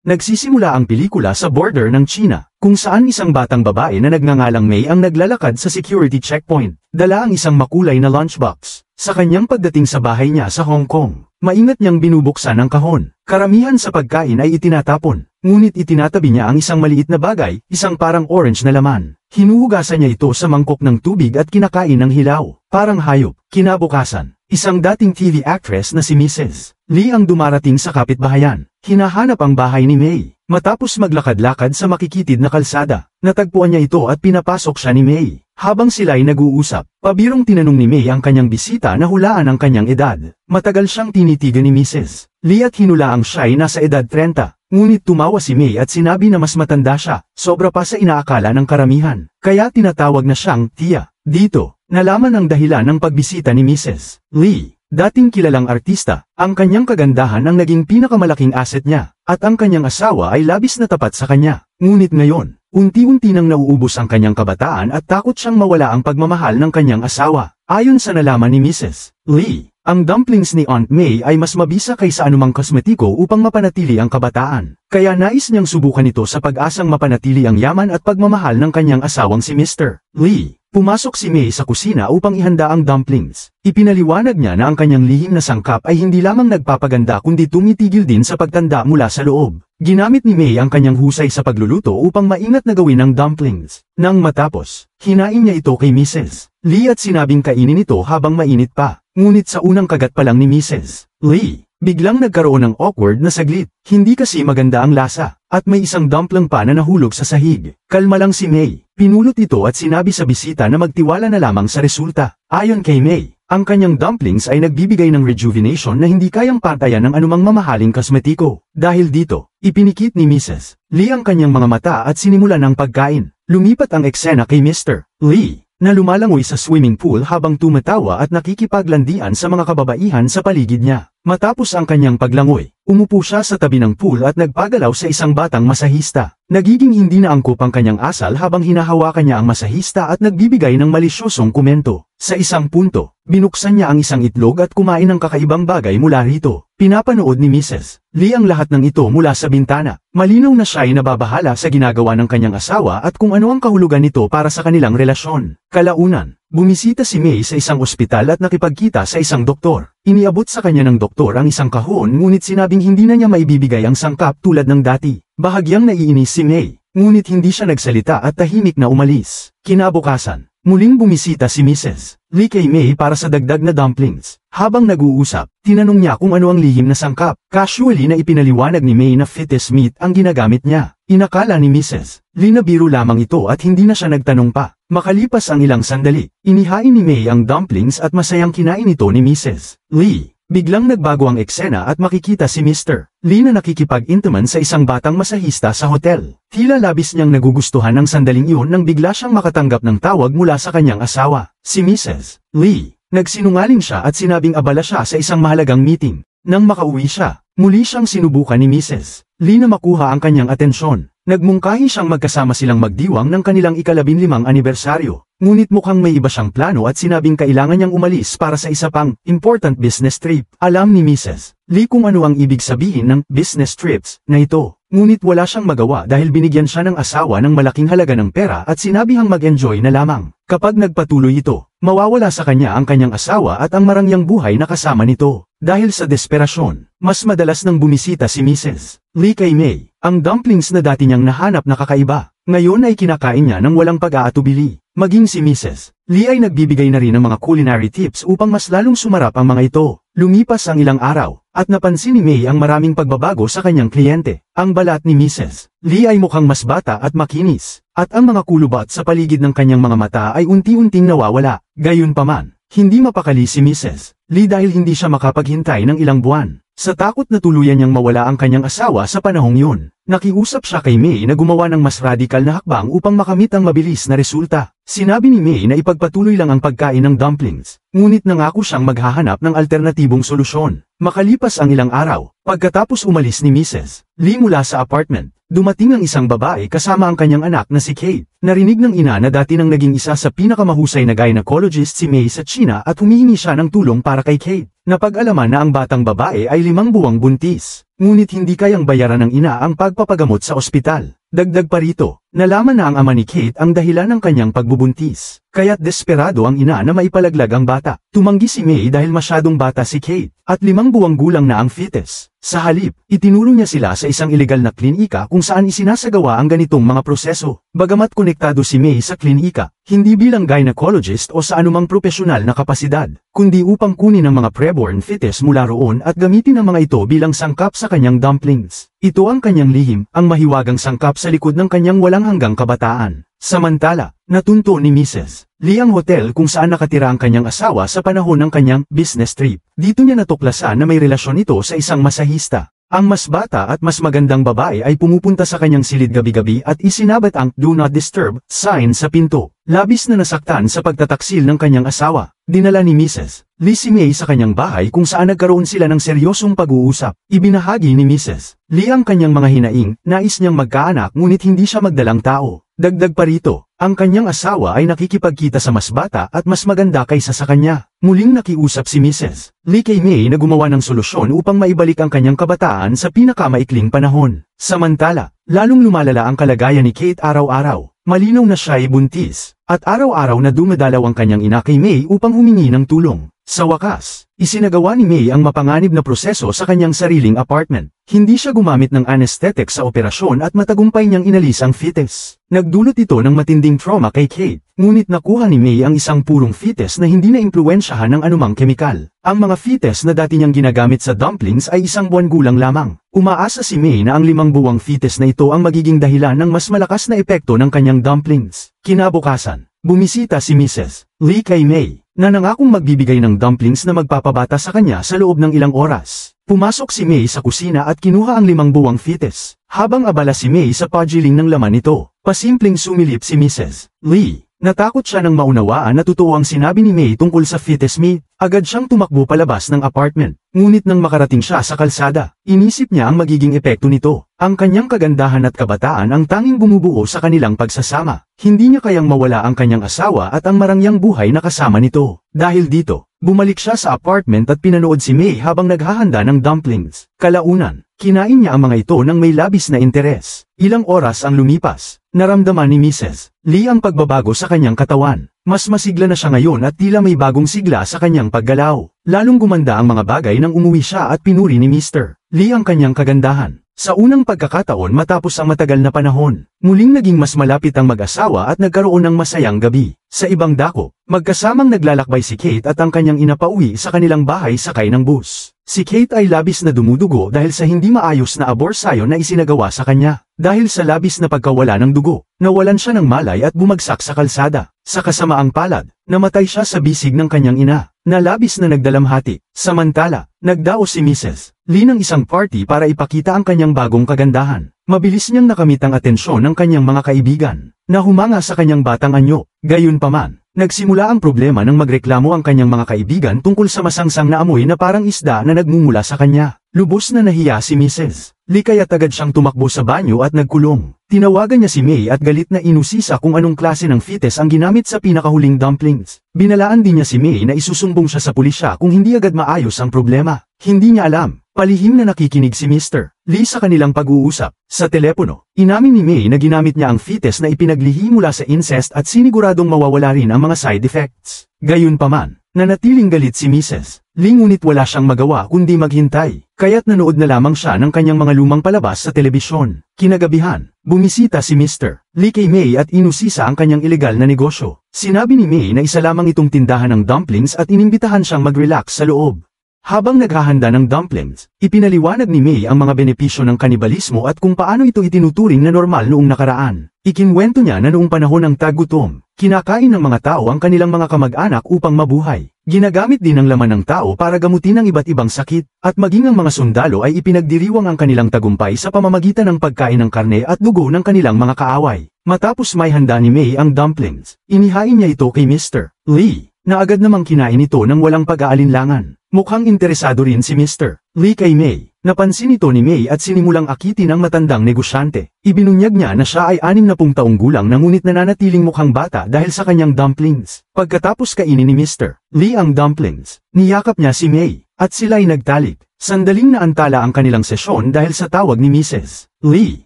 Nagsisimula ang pelikula sa border ng China, kung saan isang batang babae na nagngangalang May ang naglalakad sa security checkpoint, dala ang isang makulay na lunchbox. Sa kanyang pagdating sa bahay niya sa Hong Kong, maingat niyang binubuksan ang kahon. Karamihan sa pagkain ay itinatapon, ngunit itinatabi niya ang isang maliit na bagay, isang parang orange na laman. Hinuhugasan niya ito sa mangkok ng tubig at kinakain ng hilaw, parang hayop. Kinabukasan, isang dating TV actress na si Mrs. Lee ang dumarating sa kapitbahayan. Hinahanap ang bahay ni May. Matapos maglakad-lakad sa makikitid na kalsada, natagpuan niya ito at pinapasok siya ni May. Habang sila'y nag-uusap, pabirong tinanong ni May ang kanyang bisita na hulaan ang kanyang edad. Matagal siyang tinitigan ni Mrs. Lee at hinulaang siya'y nasa edad 30. Ngunit tumawa si May at sinabi na mas matanda siya, sobra pa sa inaakala ng karamihan. Kaya tinatawag na siyang tiya. Dito, nalaman ang dahilan ng pagbisita ni Mrs. Lee. Dating kilalang artista, ang kanyang kagandahan ang naging pinakamalaking asset niya, at ang kanyang asawa ay labis na tapat sa kanya. Ngunit ngayon, unti-unti nang nauubos ang kanyang kabataan at takot siyang mawala ang pagmamahal ng kanyang asawa. Ayon sa nalaman ni Mrs. Lee, ang dumplings ni Aunt May ay mas mabisa kaysa anumang kosmetiko upang mapanatili ang kabataan. Kaya nais niyang subukan ito sa pag-asang mapanatili ang yaman at pagmamahal ng kanyang asawang si Mr. Lee. Pumasok si May sa kusina upang ihanda ang dumplings. Ipinaliwanag niya na ang kanyang lihim na sangkap ay hindi lamang nagpapaganda kundi tumitigil din sa pagtanda mula sa loob. Ginamit ni May ang kanyang husay sa pagluluto upang maingat na gawin ang dumplings. Nang matapos, hinain niya ito kay Mrs. Lee at sinabing kainin ito habang mainit pa. Ngunit sa unang kagat pa lang ni Mrs. Lee, biglang nagkaroon ng awkward na saglit. Hindi kasi maganda ang lasa, at may isang dumpling pa na nahulog sa sahig. Kalma lang si May. Pinulot ito at sinabi sa bisita na magtiwala na lamang sa resulta. Ayon kay May, ang kanyang dumplings ay nagbibigay ng rejuvenation na hindi kayang pantayan ng anumang mamahaling kosmetiko. Dahil dito, ipinikit ni Mrs. Lee ang kanyang mga mata at sinimulan ang pagkain. Lumipat ang eksena kay Mr. Lee, na lumalangoy sa swimming pool habang tumatawa at nakikipaglandian sa mga kababaihan sa paligid niya. Matapos ang kanyang paglangoy, umupo siya sa tabi ng pool at nagpagalaw sa isang batang masahista. Nagiging hindi na angkop ang kanyang asal habang hinahawakan niya ang masahista at nagbibigay ng malisyosong komento. Sa isang punto, binuksan niya ang isang itlog at kumain ng kakaibang bagay mula rito. Pinapanood ni Mrs. Lee ang lahat ng ito mula sa bintana. Malinaw na siya ay nababahala sa ginagawa ng kanyang asawa at kung ano ang kahulugan nito para sa kanilang relasyon. Kalaunan, bumisita si May sa isang ospital at nakipagkita sa isang doktor. Iniabot sa kanya ng doktor ang isang kahon ngunit sinabing hindi na niya maibibigay ang sangkap tulad ng dati. Bahagyang naiinis si May, ngunit hindi siya nagsalita at tahimik na umalis. Kinabukasan, muling bumisita si Mrs. Lee kay May para sa dagdag na dumplings. Habang nag-uusap, tinanong niya kung ano ang lihim na sangkap. Casually na ipinaliwanag ni May na fitness meat ang ginagamit niya. Inakala ni Mrs. Lee na biro lamang ito at hindi na siya nagtanong pa. Makalipas ang ilang sandali, inihain ni May ang dumplings at masayang kinain ito ni Mrs. Lee. Biglang nagbago ang eksena at makikita si Mr. Lee na nakikipag-intiman sa isang batang masahista sa hotel. Tila labis niyang nagugustuhan ang sandaling iyon nang bigla siyang makatanggap ng tawag mula sa kanyang asawa, si Mrs. Lee. Nagsinungaling siya at sinabing abala siya sa isang mahalagang meeting. Nang makauwi siya, muli siyang sinubukan ni Mrs. Lee na makuha ang kanyang atensyon. Nagmungkahi siyang magkasama silang magdiwang ng kanilang ika-15 anibersaryo. Ngunit mukhang may iba siyang plano at sinabing kailangan niyang umalis para sa isa pang important business trip. Alam ni Mrs. Lee kung ano ang ibig sabihin ng business trips na ito. Ngunit wala siyang magawa dahil binigyan siya ng asawa ng malaking halaga ng pera at sinabihang mag-enjoy na lamang. Kapag nagpatuloy ito, mawawala sa kanya ang kanyang asawa at ang marangyang buhay na kasama nito. Dahil sa desperasyon, mas madalas nang bumisita si Mrs. Lee kay May. Ang dumplings na dati niyang nahanap na kakaiba, ngayon ay kinakain niya ng walang pag-aatubili. Maging si Mrs. Lee ay nagbibigay na rin ng mga culinary tips upang mas lalong sumarap ang mga ito. Lumipas ang ilang araw, at napansin ni May ang maraming pagbabago sa kanyang kliyente. Ang balat ni Mrs. Lee ay mukhang mas bata at makinis, at ang mga kulubat sa paligid ng kanyang mga mata ay unti-unting nawawala. Gayunpaman, hindi mapakali si Mrs. Lee dahil hindi siya makapaghintay ng ilang buwan. Sa takot na tuluyan niyang mawala ang kanyang asawa sa panahong yun, nakiusap siya kay May na gumawa ng mas radikal na hakbang upang makamit ang mabilis na resulta. Sinabi ni May na ipagpatuloy lang ang pagkain ng dumplings, ngunit nangako siyang maghahanap ng alternatibong solusyon. Makalipas ang ilang araw, pagkatapos umalis ni Mrs. Lee mula sa apartment, dumating ang isang babae kasama ang kanyang anak na si Kate. Narinig ng ina na dati nang naging isa sa pinakamahusay na gynecologist si May sa China at humihingi siya ng tulong para kay Kate. Napag-alaman na ang batang babae ay 5 buwang buntis, ngunit hindi kayang bayaran ng ina ang pagpapagamot sa ospital. Dagdag pa rito, nalaman na ang ama ni Kate ang dahilan ng kanyang pagbubuntis, kaya't desperado ang ina na maipalaglag ang bata. Tumanggi si May dahil masyadong bata si Kate, at 5 buwang gulang na ang fetus. Sa halip, itinuro niya sila sa isang ilegal na klinika kung saan isinasagawa ang ganitong mga proseso. Bagamat konektado si May sa klinika, hindi bilang gynecologist o sa anumang profesional na kapasidad, kundi upang kunin ang mga preborn fetus mula roon at gamitin ang mga ito bilang sangkap sa kanyang dumplings. Ito ang kanyang lihim, ang mahiwagang sangkap sa likod ng kanyang walang hanggang kabataan. Samantala, natunto ni Mrs. Lee ang hotel kung saan nakatira ang kanyang asawa sa panahon ng kanyang business trip. Dito niya natuklasan na may relasyon ito sa isang masahista. Ang mas bata at mas magandang babae ay pumupunta sa kanyang silid gabi-gabi at isinabat ang "Do Not Disturb" sign sa pinto. Labis na nasaktan sa pagtataksil ng kanyang asawa, dinala ni Mrs. Lee si May sa kanyang bahay kung saan nagkaroon sila ng seryosong pag-uusap. Ibinahagi ni Mrs. Lee ang kanyang mga hinaing, nais niyang magkaanak ngunit hindi siya magdalang tao. Dagdag pa rito, ang kanyang asawa ay nakikipagkita sa mas bata at mas maganda kaysa sa kanya. Muling nakiusap si Mrs. Lee kay May na gumawa ng solusyon upang maibalik ang kanyang kabataan sa pinakamaikling panahon. Samantala, lalong lumalala ang kalagayan ni Kate araw-araw. Malinaw na siya ay buntis, at araw-araw na dumadalaw ang kanyang ina kay May upang humingi ng tulong. Sa wakas, isinagawa ni May ang mapanganib na proseso sa kanyang sariling apartment. Hindi siya gumamit ng anesthetic sa operasyon at matagumpay niyang inalis ang fetus. Nagdulot ito ng matinding trauma kay Kate, ngunit nakuha ni May ang isang purong fetus na hindi na-impluwensyahan ng anumang kemikal. Ang mga fetus na dati niyang ginagamit sa dumplings ay 1 buwan gulang lamang. Umaasa si May na ang 5 buwang fetus na ito ang magiging dahilan ng mas malakas na epekto ng kanyang dumplings. Kinabukasan, bumisita si Mrs. Lee kay May, na nangakong magbibigay ng dumplings na magpapabata sa kanya sa loob ng ilang oras. Pumasok si May sa kusina at kinuha ang 5 buwang fetus. Habang abala si May sa paggiling ng laman nito, pasimpleng sumilip si Mrs. Lee. Natakot siya nang maunawaan na totoo ang sinabi ni May tungkol sa fetus meat. Agad siyang tumakbo palabas ng apartment. Ngunit nang makarating siya sa kalsada, inisip niya ang magiging epekto nito. Ang kanyang kagandahan at kabataan ang tanging bumubuo sa kanilang pagsasama. Hindi niya kayang mawala ang kanyang asawa at ang marangyang buhay na kasama nito. Dahil dito, bumalik siya sa apartment at pinanood si May habang naghahanda ng dumplings. Kalaunan, kinain niya ang mga ito ng may labis na interes. Ilang oras ang lumipas, naramdaman ni Mrs. Lee ang pagbabago sa kanyang katawan. Mas masigla na siya ngayon at tila may bagong sigla sa kanyang paggalaw. Lalong gumanda ang mga bagay nang umuwi siya at pinuri ni Mr. Lee ang kanyang kagandahan. Sa unang pagkakataon matapos ang matagal na panahon, muling naging mas malapit ang mag-asawa at nagkaroon ng masayang gabi. Sa ibang dako, magkasamang naglalakbay si Kate at ang kanyang ina pauwi sa kanilang bahay sakay ng bus. Si Kate ay labis na dumudugo dahil sa hindi maayos na aborsayon na isinagawa sa kanya. Dahil sa labis na pagkawala ng dugo, nawalan siya ng malay at bumagsak sa kalsada. Sa kasamaang palad, namatay siya sa bisig ng kanyang ina, na labis na nagdalamhati. Samantala, nagdaos si Mrs. Lee ng isang party para ipakita ang kanyang bagong kagandahan. Mabilis niyang nakamit ang atensyon ng kanyang mga kaibigan, na humanga sa kanyang batang anyo. Gayunpaman, nagsimula ang problema nang magreklamo ang kanyang mga kaibigan tungkol sa masangsang na amoy na parang isda na nagmumula sa kanya. Lubos na nahiya si Mrs. Lee kaya't agad siyang tumakbo sa banyo at nagkulong. Tinawagan niya si May at galit na inusisa kung anong klase ng fetus ang ginamit sa pinakahuling dumplings. Binalaan din niya si May na isusumbong siya sa pulisya kung hindi agad maayos ang problema. Hindi niya alam, palihim na nakikinig si Mr. Lee sa kanilang pag-uusap. Sa telepono, inamin ni May na ginamit niya ang fetus na ipinaglihi mula sa incest at siniguradong mawawala rin ang mga side effects. Gayunpaman, nanatiling galit si Mrs. Lee ngunit wala siyang magawa kundi maghintay, kaya't nanood na lamang siya ng kanyang mga lumang palabas sa telebisyon. Kinagabihan, bumisita si Mr. Lee kay May at inusisa ang kanyang ilegal na negosyo. Sinabi ni May na isa lamang itong tindahan ng dumplings at inimbitahan siyang mag-relax sa loob. Habang naghahanda ng dumplings, ipinaliwanag ni May ang mga benepisyo ng kanibalismo at kung paano ito itinuturing na normal noong nakaraan. Ikinwento niya na noong panahon ng taggutom, kinakain ng mga tao ang kanilang mga kamag-anak upang mabuhay. Ginagamit din ang laman ng tao para gamutin ang iba't ibang sakit, at maging ang mga sundalo ay ipinagdiriwang ang kanilang tagumpay sa pamamagitan ng pagkain ng karne at dugo ng kanilang mga kaaway. Matapos may handa ni May ang dumplings, inihain niya ito kay Mr. Lee, na agad namang kinain ito ng walang pag-aalinlangan. Mukhang interesado rin si Mr. Lee kay May, Napansin ito ni May at sinimulang akitin ang matandang negosyante. Ibinunyag niya na siya ay 60 taong gulang na ngunit nananatiling mukhang bata dahil sa kanyang dumplings. Pagkatapos kainin ni Mr. Lee ang dumplings, niyakap niya si May, at sila'y nagtalik. Sandaling naantala ang kanilang sesyon dahil sa tawag ni Mrs. Lee,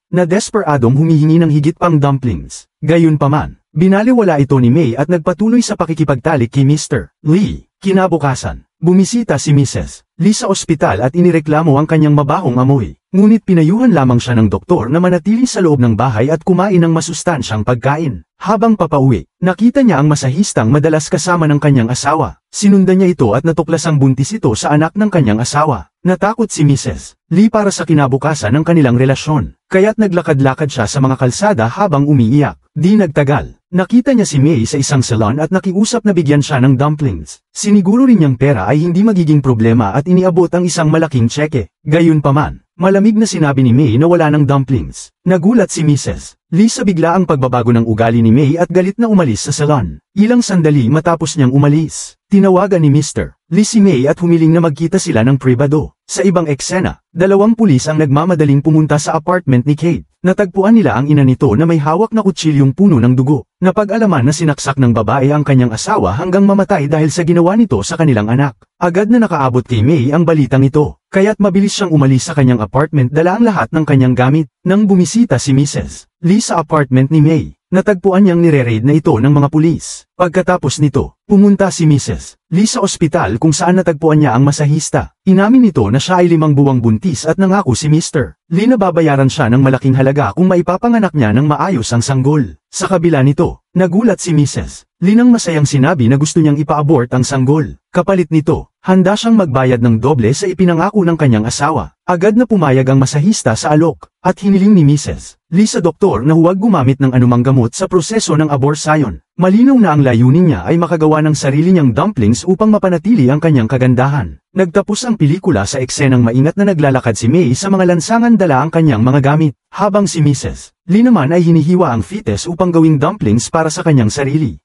na desperadong humihingi ng higit pang dumplings. Gayunpaman, binaliwala ito ni May at nagpatuloy sa pakikipagtalik kay Mr. Lee. Kinabukasan, bumisita si Mrs. Lee sa ospital at inireklamo ang kanyang mabahong amoy. Ngunit pinayuhan lamang siya ng doktor na manatili sa loob ng bahay at kumain ng masustansyang pagkain. Habang papauwi, nakita niya ang masahistang madalas kasama ng kanyang asawa. Sinundan niya ito at natuklas ang buntis ito sa anak ng kanyang asawa. Natakot si Mrs. Lee para sa kinabukasan ng kanilang relasyon, kaya't naglakad-lakad siya sa mga kalsada habang umiiyak. Di nagtagal, nakita niya si May sa isang salon at nakiusap na bigyan siya ng dumplings. Siniguro rin niyang pera ay hindi magiging problema at iniabot ang isang malaking tseke. Gayunpaman, malamig na sinabi ni May na wala ng dumplings. Nagulat si Mrs. Lee sa biglaang pagbabago ng ugali ni May at galit na umalis sa salon. Ilang sandali matapos niyang umalis, tinawagan ni Mr. Lee si May at humiling na magkita sila ng pribado. Sa ibang eksena, 2 pulis ang nagmamadaling pumunta sa apartment ni Kate. Natagpuan nila ang ina nito na may hawak na kutsilyong puno ng dugo. Napag-alaman na sinaksak ng babae ang kanyang asawa hanggang mamatay dahil sa ginawa nito sa kanilang anak. Agad na nakaabot kay May ang balitang ito, kaya't mabilis siyang umalis sa kanyang apartment dala ang lahat ng kanyang gamit. Nang bumisita si Mrs. Lee sa apartment ni May, natagpuan niyang nire-raid na ito ng mga pulis. Pagkatapos nito, pumunta si Mrs. Lee sa ospital kung saan natagpuan niya ang masahista. Inamin nito na siya ay 5 buwang buntis at nangako si Mr. Lee na babayaran siya ng malaking halaga kung maipapanganak niya ng maayos ang sanggol. Sa kabila nito, nagulat si Mrs. Lee nang masayang sinabi na gusto niyang ipa-abort ang sanggol. Kapalit nito, handa siyang magbayad ng doble sa ipinangako ng kanyang asawa. Agad na pumayag ang masahista sa alok, at hiniling ni Mrs. Lee sa doktor na huwag gumamit ng anumang gamot sa proseso ng abortion. Malinaw na ang layunin niya ay makagawa ng sarili niyang dumplings upang mapanatili ang kanyang kagandahan. Nagtapos ang pelikula sa eksenang maingat na naglalakad si May sa mga lansangan dala ang kanyang mga gamit, habang si Mrs. Lee naman ay hinihiwa ang fetus upang gawing dumplings para sa kanyang sarili.